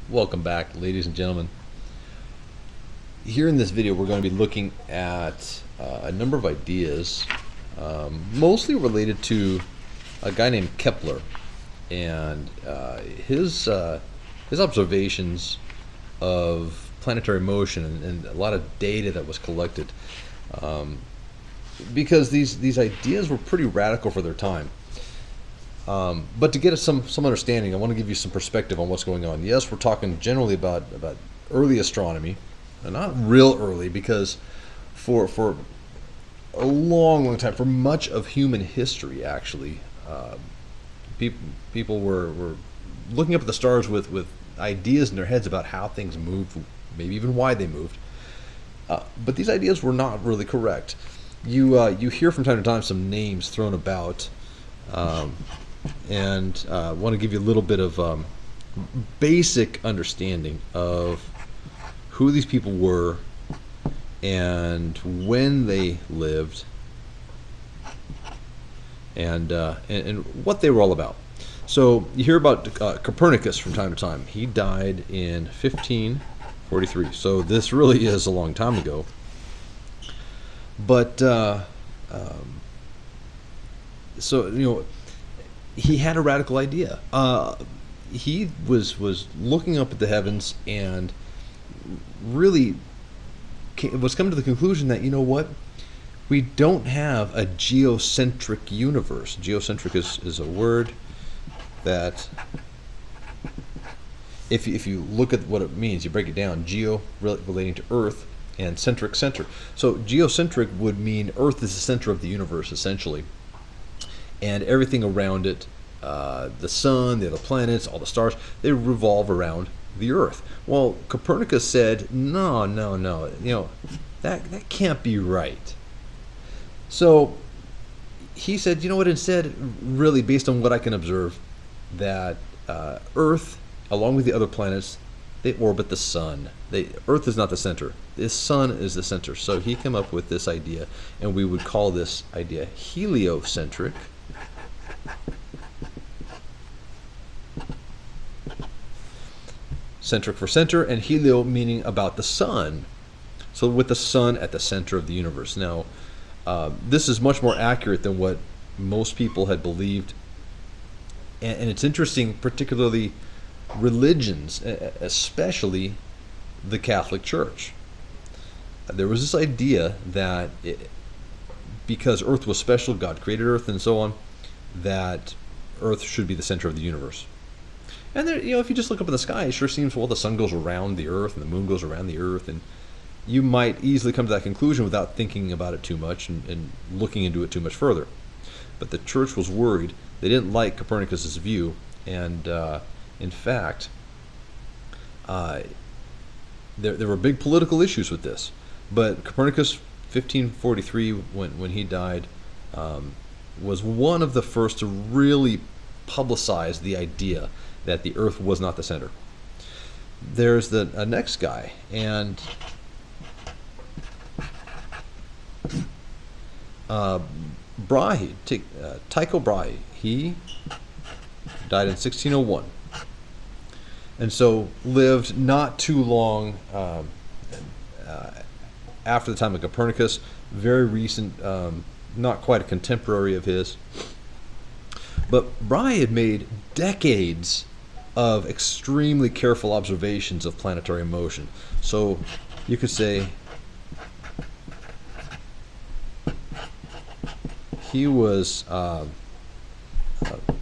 Welcome back, ladies and gentlemen. Here in this video, we're going to be looking at a number of ideas, mostly related to a guy named Kepler and his observations of planetary motion and a lot of data that was collected. Because these ideas were pretty radical for their time. But to get us some understanding, I want to give you some perspective on what's going on. Yes, we're talking generally about early astronomy, and not real early, because for a long time, for much of human history, actually, people were looking up at the stars with ideas in their heads about how things moved, maybe even why they moved. But these ideas were not really correct. You hear from time to time some names thrown about. And I want to give you a little bit of basic understanding of who these people were and when they lived and what they were all about. So you hear about Copernicus from time to time. He died in 1543, so this really is a long time ago. But so he had a radical idea. He was looking up at the heavens and really was coming to the conclusion that, we don't have a geocentric universe. Geocentric is a word that, if you look at what it means, you break it down. Geo relating to Earth, and centric, center. So geocentric would mean Earth is the center of the universe, essentially. And everything around it, the sun, the other planets, all the stars, they revolve around the Earth. Well, Copernicus said, no, that can't be right. So he said, you know what, instead, really, based on what I can observe, that Earth, along with the other planets, they orbit the sun. Earth is not the center. The sun is the center. So he came up with this idea, and we would call this idea heliocentric. Centric for center, and helio meaning about the sun. So with the sun at the center of the universe. Now, this is much more accurate than what most people had believed. And it's interesting, particularly religions, especially the Catholic Church. There was this idea that because Earth was special, God created Earth and so on, that Earth should be the center of the universe. And there, if you just look up in the sky, it sure seems, well, the sun goes around the Earth and the moon goes around the Earth, and you might easily come to that conclusion without thinking about it too much and looking into it too much further. But the church was worried. They didn't like Copernicus's view, and in fact, there were big political issues with this. But Copernicus, 1543, when he died, was one of the first to really publicize the idea that the Earth was not the center. There's the next guy, and Brahe, Tycho Brahe, he died in 1601, and so lived not too long after the time of Copernicus. Very recent, not quite a contemporary of his. But Brahe had made decades of extremely careful observations of planetary motion. So you could say he was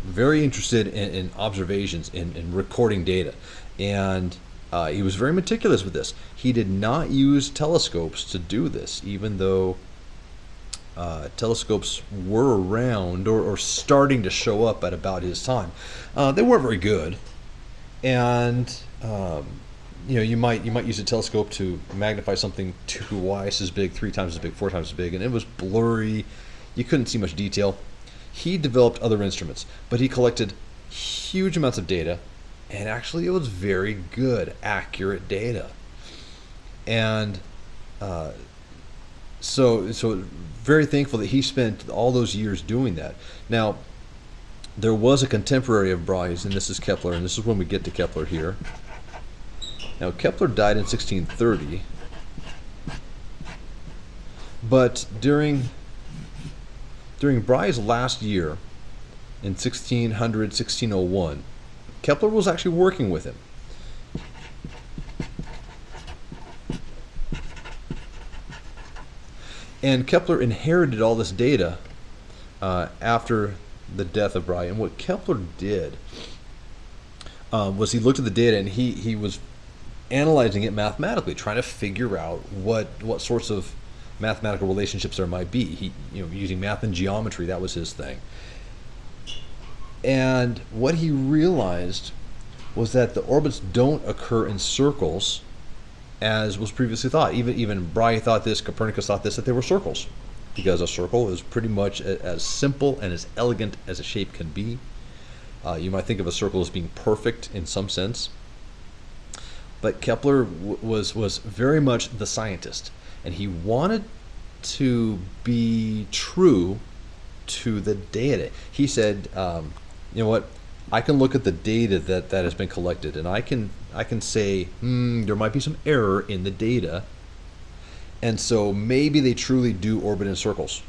very interested in observations, in recording data. And he was very meticulous with this. He did not use telescopes to do this, even though telescopes were around or starting to show up at about his time. They weren't very good, and you might use a telescope to magnify something twice as big, 3 times as big, 4 times as big, and it was blurry. You couldn't see much detail. He developed other instruments, but he collected huge amounts of data, and actually it was very good, accurate data. And so very thankful that he spent all those years doing that. Now, there was a contemporary of Brahe's, and this is Kepler, and this is when we get to Kepler here. Now, Kepler died in 1630, but during Brahe's last year, in 1601, Kepler was actually working with him. And Kepler inherited all this data after the death of Brahe. And what Kepler did was he looked at the data and he was analyzing it mathematically, trying to figure out what sorts of mathematical relationships there might be. He, using math and geometry, that was his thing. And what he realized was that the orbits don't occur in circles as was previously thought. Even Brahe thought this, Copernicus thought this, that they were circles, because a circle is pretty much as simple and as elegant as a shape can be. You might think of a circle as being perfect in some sense. But Kepler was very much the scientist, and he wanted to be true to the data. He said, you know what, I can look at the data that has been collected, and I can say, there might be some error in the data, and so maybe they truly do orbit in circles.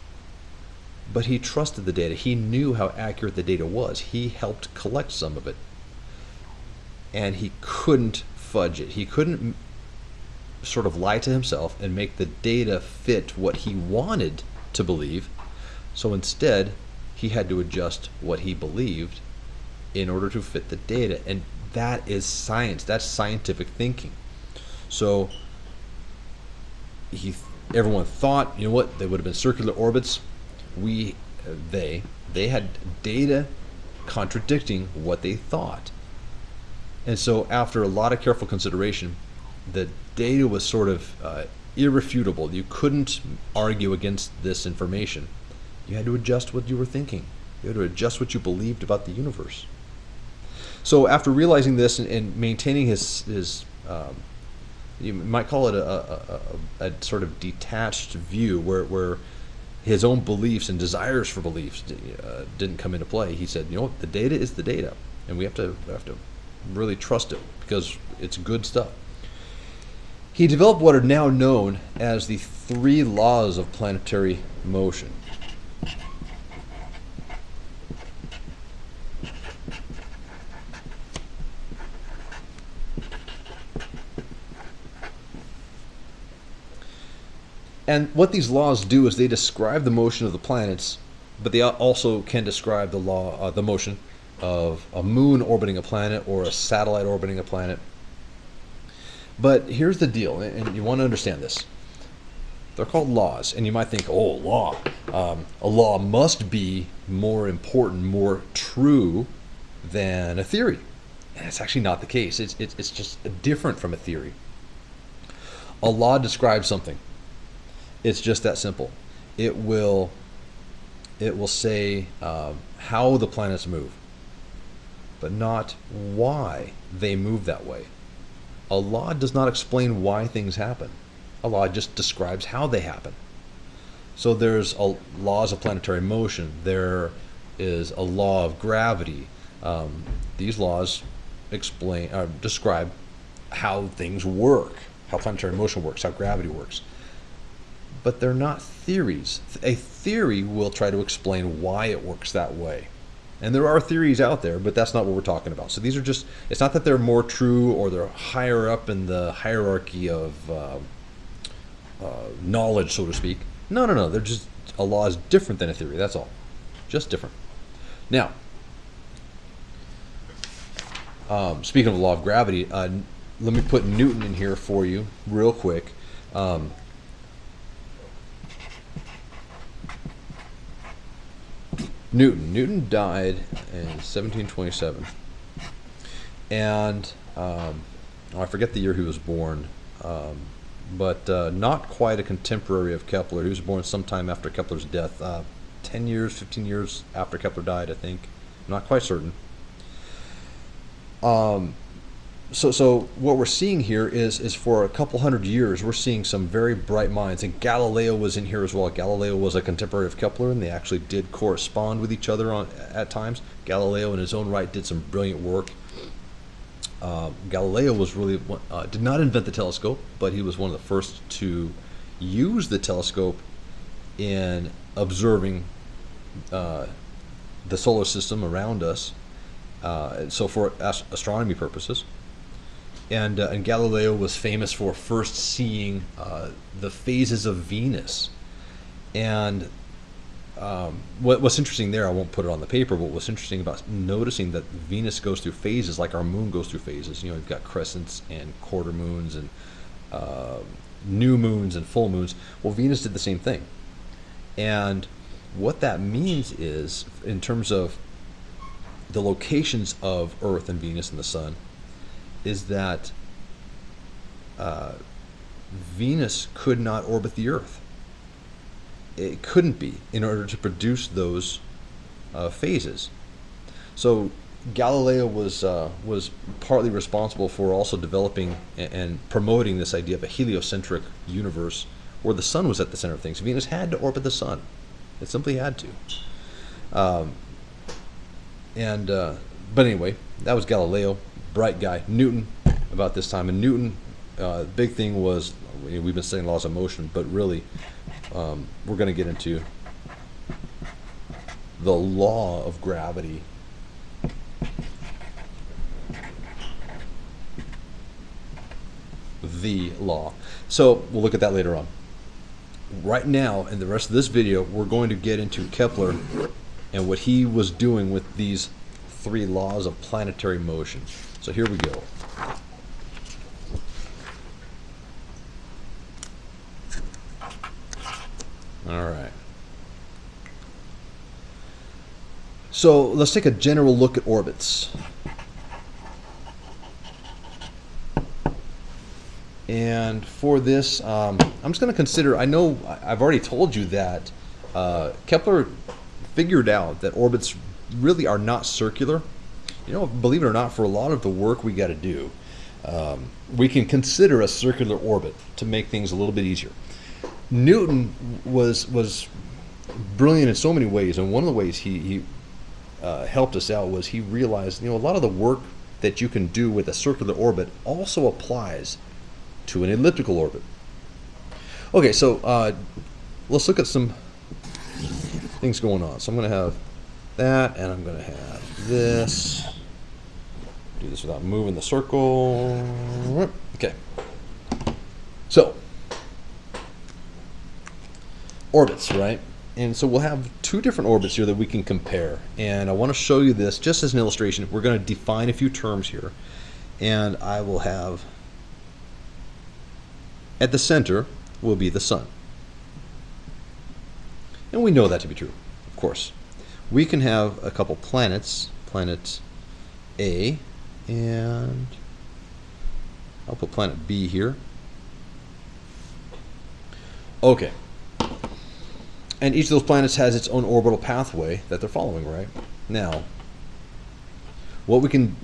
But he trusted the data. He knew how accurate the data was. He helped collect some of it, and he couldn't fudge it. He couldn't sort of lie to himself and make the data fit what he wanted to believe. So instead, he had to adjust what he believed in order to fit the data. And that is science. That's scientific thinking. So everyone thought, you know what, they would have been circular orbits. They had data contradicting what they thought. And so after a lot of careful consideration, the data was sort of irrefutable. You couldn't argue against this information. You had to adjust what you were thinking. You had to adjust what you believed about the universe. So after realizing this and maintaining his you might call it a sort of detached view where his own beliefs and desires for beliefs didn't come into play, he said, you know what, the data is the data, and we have to really trust it because it's good stuff. He developed what are now known as the 3 laws of planetary motion. And what these laws do is they describe the motion of the planets, but they also can describe the motion of a moon orbiting a planet or a satellite orbiting a planet. But here's the deal, and you want to understand this. They're called laws, and you might think, oh, law. A law must be more important, more true than a theory. And it's actually not the case. It's just different from a theory. A law describes something. It's just that simple. It will say how the planets move, but not why they move that way. A law does not explain why things happen. A law just describes how they happen. So there's laws of planetary motion. There is a law of gravity. These laws describe how things work, how planetary motion works, how gravity works. But they're not theories. A theory will try to explain why it works that way. And there are theories out there, but that's not what we're talking about. So these are just, it's not that they're more true or they're higher up in the hierarchy of knowledge, so to speak. No. They're just, a law is different than a theory, that's all. Just different. Now, speaking of the law of gravity, let me put Newton in here for you real quick. Newton died in 1727, and I forget the year he was born, but not quite a contemporary of Kepler. He was born sometime after Kepler's death, 10 years, 15 years after Kepler died, I think. I'm not quite certain. So what we're seeing here is for a couple hundred years, we're seeing some very bright minds. And Galileo was in here as well. Galileo was a contemporary of Kepler, and they actually did correspond with each other at times. Galileo, in his own right, did some brilliant work. Galileo was really did not invent the telescope, but he was one of the first to use the telescope in observing the solar system around us, so for astronomy purposes. And Galileo was famous for first seeing the phases of Venus. And what's interesting there, I won't put it on the paper, but what's interesting about noticing that Venus goes through phases like our moon goes through phases. You know, you've got crescents and quarter moons and new moons and full moons. Well, Venus did the same thing. And what that means is, in terms of the locations of Earth and Venus and the Sun, is that Venus could not orbit the Earth. It couldn't be, in order to produce those phases. So Galileo was partly responsible for also developing and promoting this idea of a heliocentric universe where the sun was at the center of things. Venus had to orbit the sun. It simply had to. But anyway, that was Galileo, bright guy. Newton, about this time. And Newton, big thing was, we've been studying laws of motion, but really we're going to get into the law of gravity. The law. So we'll look at that later on. Right now, in the rest of this video, we're going to get into Kepler and what he was doing with these three laws of planetary motion. So here we go. All right. So let's take a general look at orbits. And for this, I'm just going to consider, I know I've already told you that Kepler figured out that orbits really are not circular. You know, believe it or not, for a lot of the work we got to do, we can consider a circular orbit to make things a little bit easier. Newton was brilliant in so many ways, and one of the ways he helped us out was he realized, you know, a lot of the work that you can do with a circular orbit also applies to an elliptical orbit. Okay, so let's look at some things going on. So I'm going to have that, and I'm going to have this. Do this without moving the circle. Okay. So, orbits, right? And so we'll have two different orbits here that we can compare. And I want to show you this just as an illustration. We're going to define a few terms here. And I will have, at the center will be the sun. And we know that to be true, of course. We can have a couple planets, planet A, and I'll put planet B here. Okay. And each of those planets has its own orbital pathway that they're following, right? Now, what we can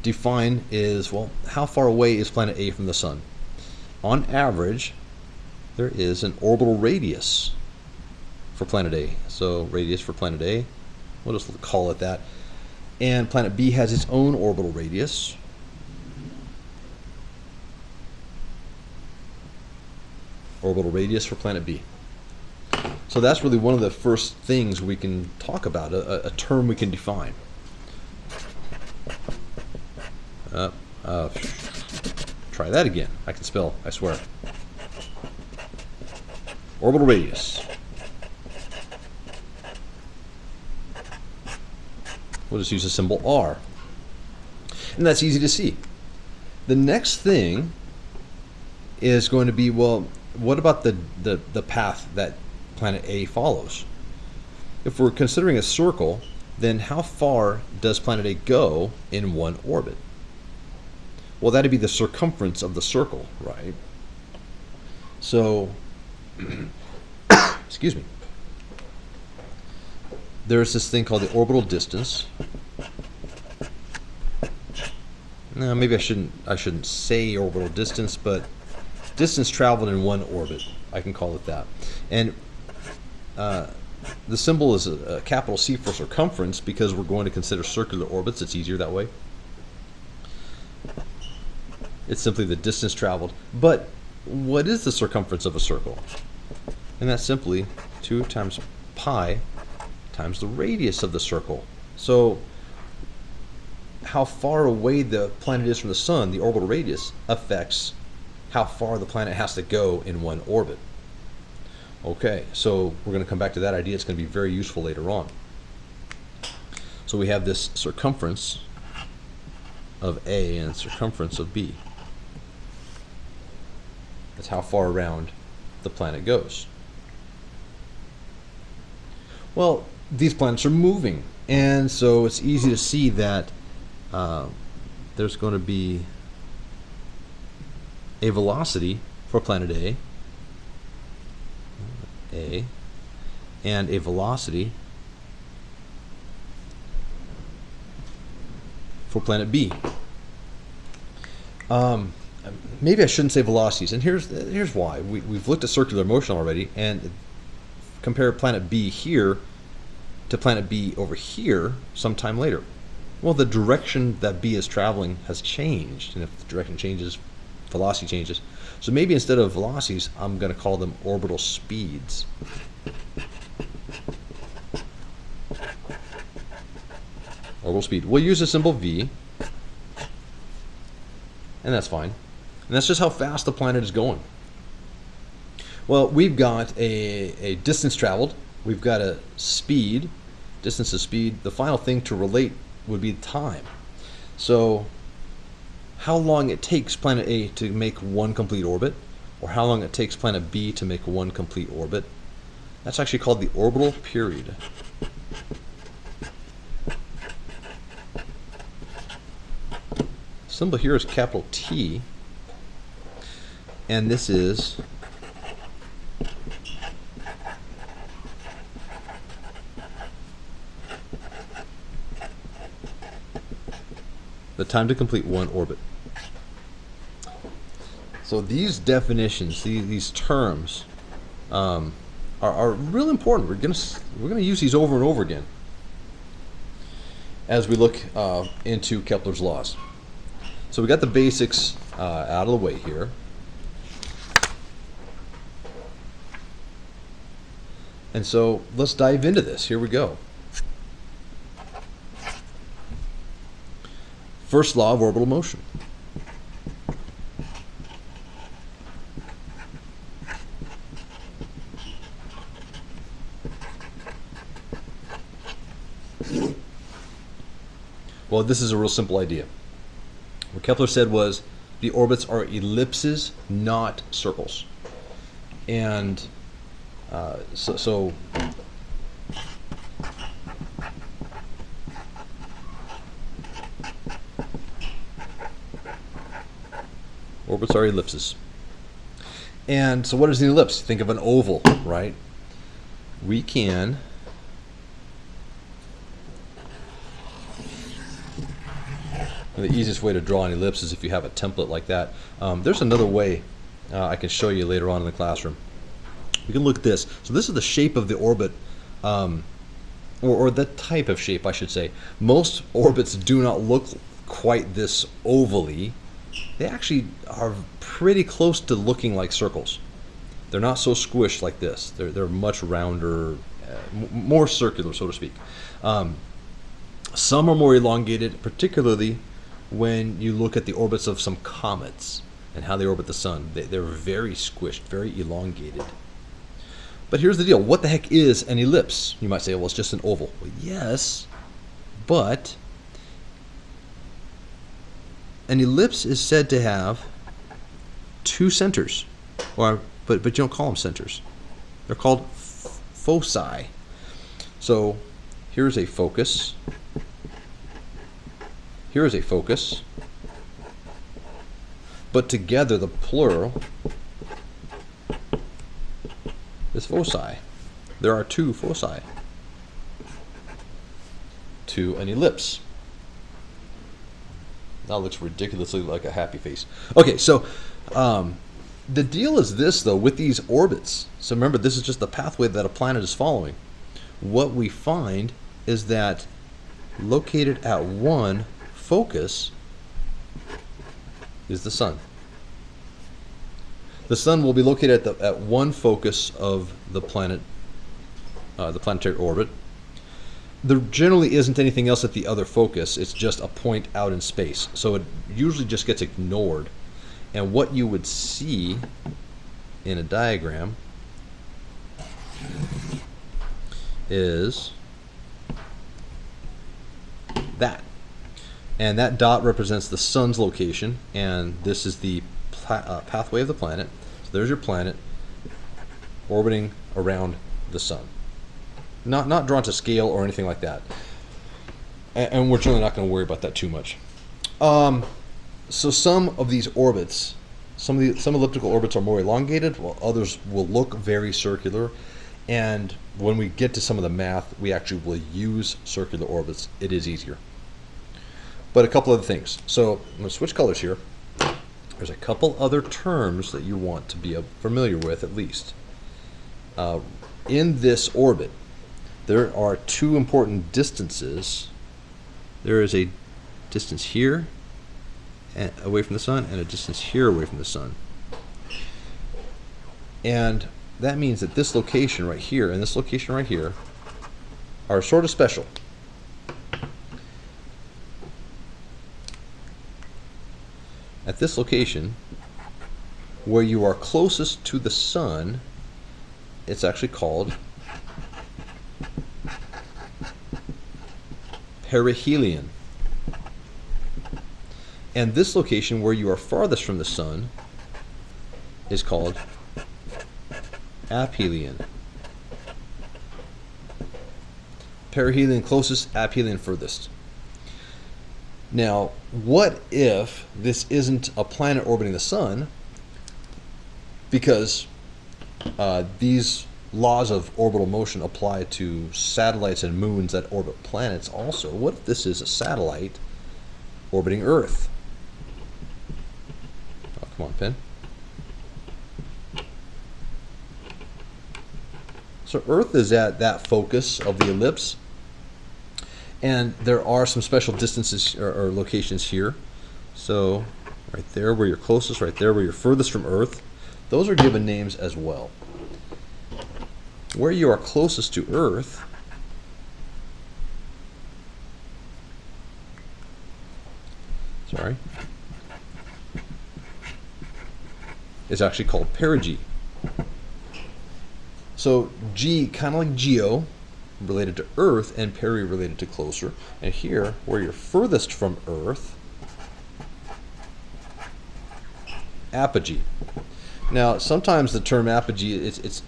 define is, well, how far away is planet A from the sun? On average, there is an orbital radius for planet A. So radius for planet A, we'll just call it that. And planet B has its own orbital radius. Orbital radius for planet B. So that's really one of the first things we can talk about, a term we can define. Try that again. I can spell, I swear. Orbital radius. We'll just use the symbol R. And that's easy to see. The next thing is going to be, well, what about the path that planet A follows? If we're considering a circle, then how far does planet A go in one orbit? Well, that'd be the circumference of the circle, right? So, excuse me. There's this thing called the orbital distance. Now, maybe I shouldn't say orbital distance, but distance traveled in one orbit. I can call it that. And the symbol is a capital C for circumference because we're going to consider circular orbits. It's easier that way. It's simply the distance traveled. But what is the circumference of a circle? And that's simply 2 times pi times the radius of the circle. So how far away the planet is from the sun, the orbital radius, affects how far the planet has to go in one orbit. Okay, so we're going to come back to that idea. It's going to be very useful later on. So we have this circumference of A and circumference of B. That's how far around the planet goes. Well, these planets are moving, and so it's easy to see that there's going to be a velocity for planet A, and a velocity for planet B. Maybe I shouldn't say velocities, and here's why. We've looked at circular motion already, and compare planet B here to planet B over here sometime later. Well, the direction that B is traveling has changed, and if the direction changes, velocity changes. So maybe instead of velocities, I'm going to call them orbital speeds. Orbital speed. We'll use the symbol V, and that's fine. And that's just how fast the planet is going. Well, we've got a distance traveled. We've got a speed. Distance is speed. The final thing to relate would be time. So how long it takes planet A to make one complete orbit, or how long it takes planet B to make one complete orbit, that's actually called the orbital period. Symbol here is capital T, and this is the time to complete one orbit. So these definitions, these terms, are real important. We're gonna use these over and over again as we look into Kepler's laws. So we got the basics out of the way here. And so let's dive into this. Here we go. First law of orbital motion. Well, this is a real simple idea. What Kepler said was the orbits are ellipses, not circles. And so orbits are ellipses. And so what is an ellipse? Think of an oval, right? We can the easiest way to draw an ellipse is if you have a template like that. There's another way I can show you later on in the classroom. We can look at this. So this is the shape of the orbit, or the type of shape, I should say. Most orbits do not look quite this ovally. They actually are pretty close to looking like circles. They're not so squished like this. They're much rounder, more circular, so to speak. Some are more elongated, particularly when you look at the orbits of some comets and how they orbit the sun. They're very squished, very elongated. But here's the deal. What the heck is an ellipse? You might say, well, it's just an oval. Well, yes, but an ellipse is said to have two centers, but you don't call them centers. They're called foci. So here's a focus. Here is a focus, but together the plural is foci. There are two foci to an ellipse. That looks ridiculously like a happy face. Okay, so the deal is this, though, with these orbits. So remember, this is just the pathway that a planet is following. What we find is that located at one focus, is the sun. The sun will be located at one focus of the planet, the planetary orbit. There generally isn't anything else at the other focus. It's just a point out in space. So it usually just gets ignored. And what you would see in a diagram is that. And that dot represents the sun's location, and this is the pathway of the planet. So there's your planet orbiting around the sun. Not drawn to scale or anything like that. And we're generally not going to worry about that too much. So some of these orbits, some elliptical orbits are more elongated, while others will look very circular. And when we get to some of the math, we actually will use circular orbits. It is easier. But a couple other things. So I'm going to switch colors here. There's a couple other terms that you want to be familiar with, at least. In this orbit, there are two important distances. There is a distance here away from the sun and a distance here away from the sun. And that means that this location right here and this location right here are sort of special. At this location, where you are closest to the sun, it's actually called perihelion. And this location where you are farthest from the sun is called aphelion. Perihelion closest, aphelion furthest. Now, what if this isn't a planet orbiting the sun? Because these laws of orbital motion apply to satellites and moons that orbit planets also. What if this is a satellite orbiting Earth? Oh, come on, pen. So Earth is at that focus of the ellipse, and there are some special distances or locations here. So right there where you're closest, right there where you're furthest from Earth, those are given names as well. Where you are closest to Earth is actually called perigee. So G, kind of like geo, related to Earth, and peri related to closer. And here, where you're furthest from Earth, apogee. Now, sometimes the term apogee, it's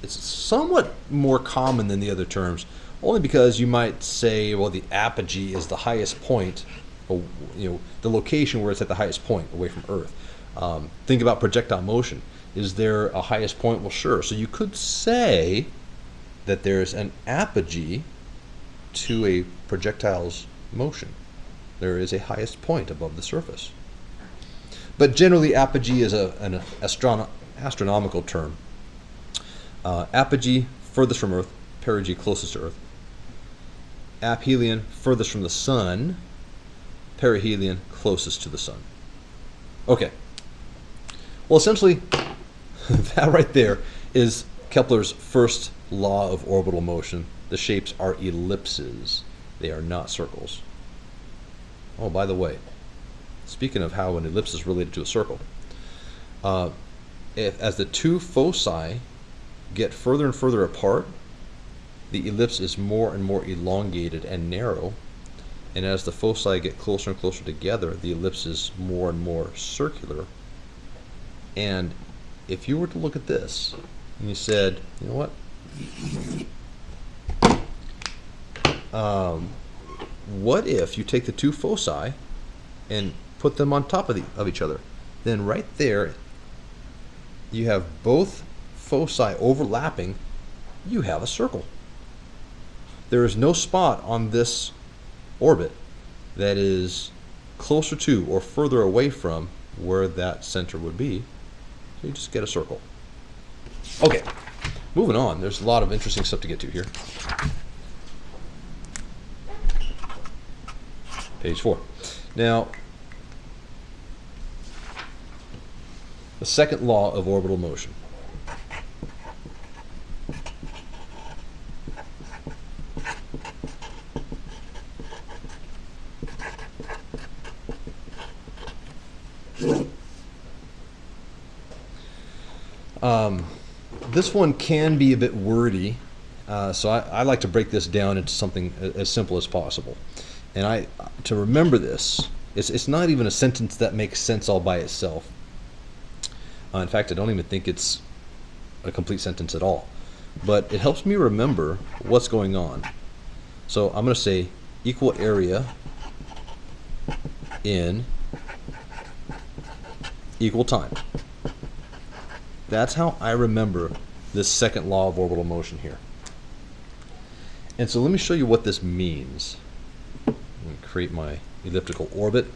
somewhat more common than the other terms, only because you might say, well, the apogee is the highest point, or, the location where it's at the highest point away from Earth. Think about projectile motion. Is there a highest point? Well, sure. So you could say that there's an apogee to a projectile's motion. There is a highest point above the surface. But generally, apogee is an astronomical term. Apogee, furthest from Earth. Perigee, closest to Earth. Aphelion, furthest from the sun. Perihelion, closest to the sun. Okay. Well, essentially, that right there is Kepler's first law of orbital motion. The shapes are ellipses. They are not circles. Oh, by the way, speaking of how an ellipse is related to a circle, as the two foci get further and further apart, the ellipse is more and more elongated and narrow. And as the foci get closer and closer together, the ellipse is more and more circular. And if you were to look at this, and you said, you know what if you take the two foci and put them on top of each other? Then right there, you have both foci overlapping, you have a circle. There is no spot on this orbit that is closer to or further away from where that center would be. So you just get a circle. Okay, moving on. There's a lot of interesting stuff to get to here. Page 4. Now, The second law of orbital motion. This one can be a bit wordy, so I like to break this down into something as simple as possible. And to remember this, it's not even a sentence that makes sense all by itself. In fact, I don't even think it's a complete sentence at all. But it helps me remember what's going on. So I'm going to say equal area in equal time. That's how I remember this second law of orbital motion here. And so let me show you what this means. I'm going to create my elliptical orbit.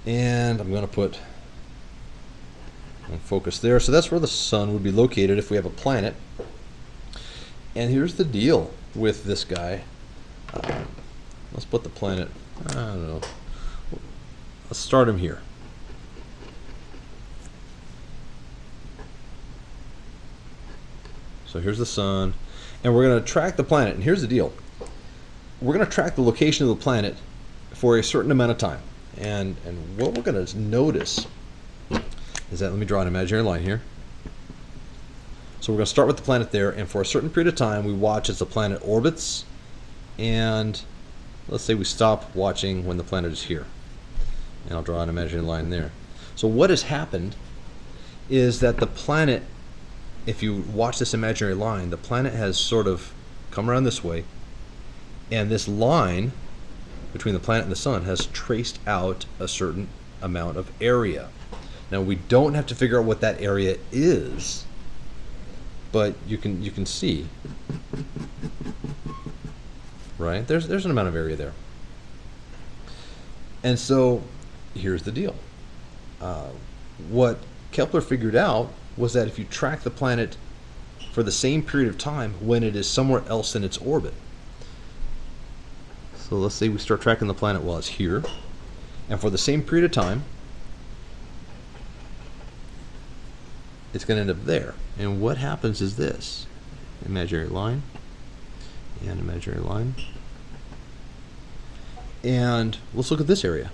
And I'm going to put focus there. So that's where the sun would be located if we have a planet. And here's the deal with this guy. Let's put the planet, I don't know, let's start him here. So here's the sun, and we're going to track the planet. And here's the deal. We're going to track the location of the planet for a certain amount of time. And what we're going to notice is that, let me draw an imaginary line here. So we're going to start with the planet there, and for a certain period of time we watch as the planet orbits, and let's say we stop watching when the planet is here. And I'll draw an imaginary line there. So what has happened is that the planet, if you watch this imaginary line, the planet has sort of come around this way, and this line between the planet and the sun has traced out a certain amount of area. Now we don't have to figure out what that area is, but you can see, right? There's an amount of area there. And so here's the deal. What Kepler figured out was that if you track the planet for the same period of time when it is somewhere else in its orbit. So let's say we start tracking the planet while it's here, and for the same period of time, it's going to end up there. And what happens is this: imaginary line, and imaginary line. And let's look at this area.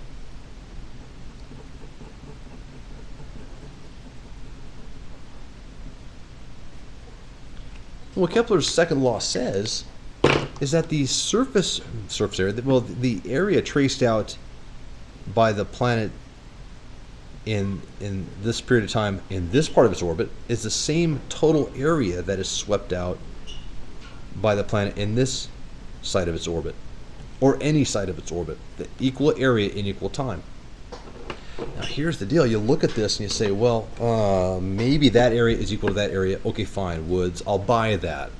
What Kepler's second law says is that the surface area, well, the area traced out by the planet in this period of time in this part of its orbit is the same total area that is swept out by the planet in this side of its orbit, or any side of its orbit, the equal area in equal time. Now here's the deal. You look at this and you say, well, maybe that area is equal to that area. Okay, fine, Woods, I'll buy that.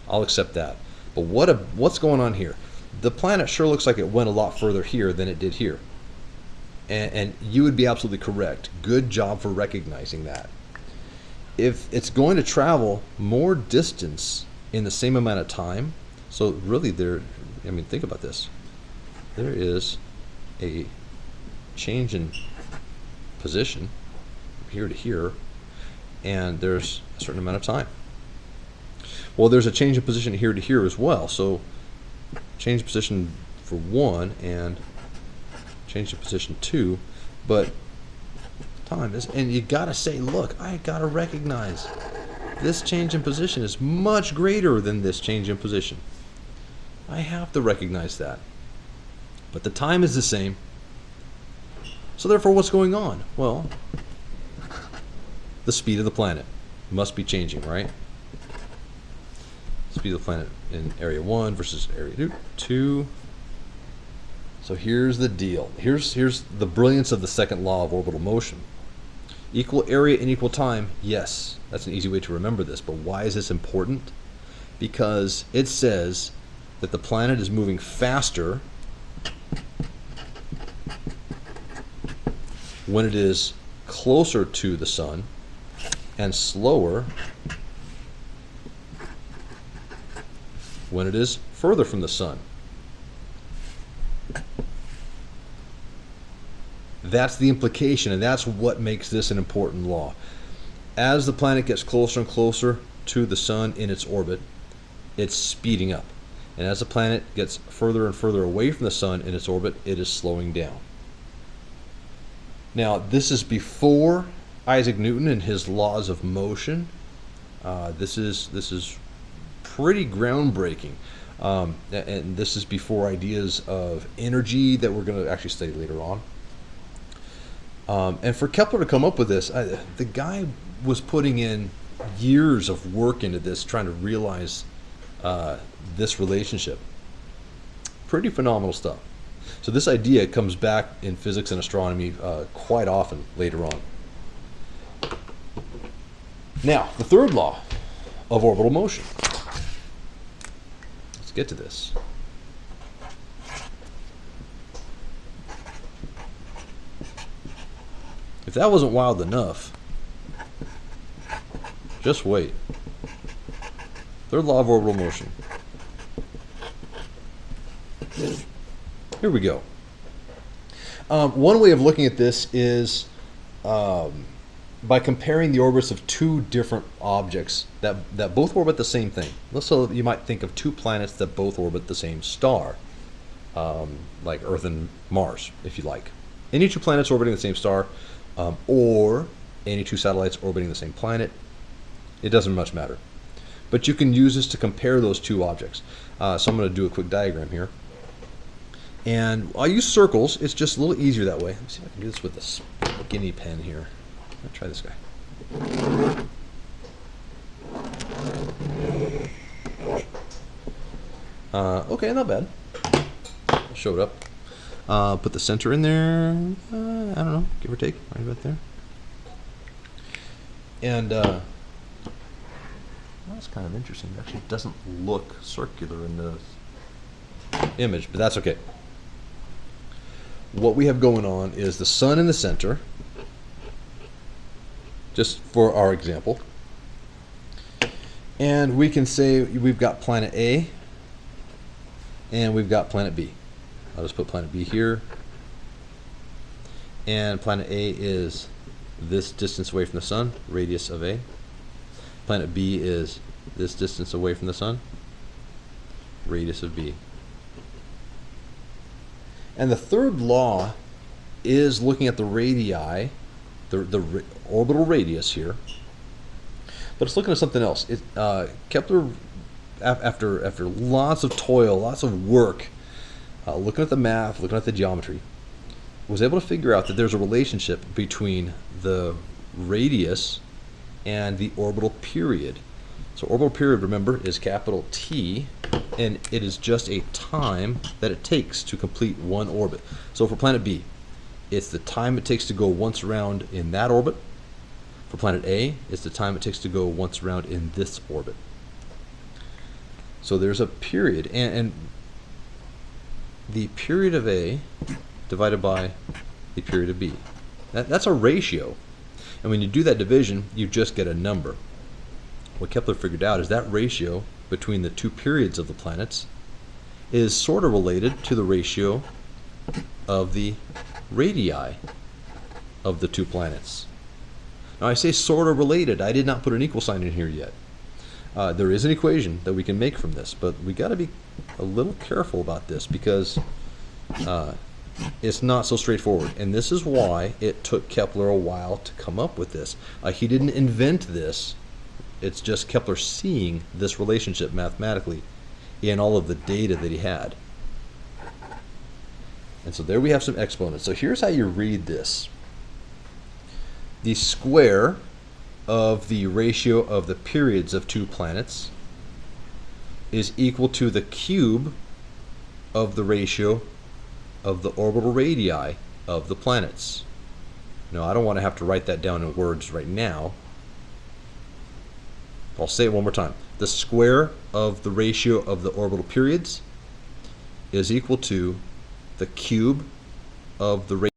I'll accept that. But what's going on here? The planet sure looks like it went a lot further here than it did here. And you would be absolutely correct. Good job for recognizing that. If it's going to travel more distance in the same amount of time, so really think about this. There is a change in position from here to here, and there's a certain amount of time. Well, there's a change in position here to here as well. So change in position for 1 and change in position 2, but time is, and you gotta say, look, I gotta recognize this change in position is much greater than this change in position. I have to recognize that. But the time is the same. So therefore, what's going on? Well, the speed of the planet must be changing, right? Speed of the planet in area 1 versus area 2. So here's the deal. Here's the brilliance of the second law of orbital motion. Equal area in equal time, yes, that's an easy way to remember this. But why is this important? Because it says that the planet is moving faster when it is closer to the sun and slower when it is further from the sun. That's the implication, and that's what makes this an important law. As the planet gets closer and closer to the sun in its orbit, it's speeding up. And as the planet gets further and further away from the sun in its orbit, it is slowing down. Now, this is before Isaac Newton and his laws of motion. This is pretty groundbreaking. And this is before ideas of energy that we're going to actually study later on. And for Kepler to come up with this, the guy was putting in years of work into this, trying to realize this relationship. Pretty phenomenal stuff. So this idea comes back in physics and astronomy quite often later on. Now, the third law of orbital motion. Let's get to this. If that wasn't wild enough, just wait. Third law of orbital motion. Here we go. One way of looking at this is by comparing the orbits of two different objects that both orbit the same thing. So you might think of two planets that both orbit the same star, like Earth and Mars, if you like. Any two planets orbiting the same star, or any two satellites orbiting the same planet. It doesn't much matter. But you can use this to compare those two objects. So I'm going to do a quick diagram here. And I'll use circles. It's just a little easier that way. Let me see if I can do this with this skinny pen here. Let's try this guy. Okay, not bad. Show it up. Put the center in there. I don't know, give or take, right about there. And that's kind of interesting. It actually doesn't look circular in the image, but that's okay. What we have going on is the sun in the center, just for our example. And we can say we've got planet A and we've got planet B. I'll just put planet B here. And planet A is this distance away from the sun, radius of A. Planet B is this distance away from the sun, radius of B. And the third law is looking at the radii, the orbital radius here, but it's looking at something else. Kepler, after lots of toil, lots of work, looking at the math, looking at the geometry, was able to figure out that there's a relationship between the radius and the orbital period. So orbital period, remember, is capital T, and it is just a time that it takes to complete one orbit. So for planet B, it's the time it takes to go once around in that orbit. For planet A, it's the time it takes to go once around in this orbit. So there's a period, and the period of A divided by the period of B. That's a ratio. And when you do that division, you just get a number. What Kepler figured out is that ratio between the two periods of the planets is sort of related to the ratio of the radii of the two planets. Now I say sort of related. I did not put an equal sign in here yet. There is an equation that we can make from this, but we got to be a little careful about this because it's not so straightforward. And this is why it took Kepler a while to come up with this. He didn't invent this. It's just Kepler seeing this relationship mathematically in all of the data that he had. And so there we have some exponents. So here's how you read this. The square of the ratio of the periods of two planets is equal to the cube of the ratio of the orbital radii of the planets. Now, I don't want to have to write that down in words right now. I'll say it one more time. The square of the ratio of the orbital periods is equal to the cube of the ratio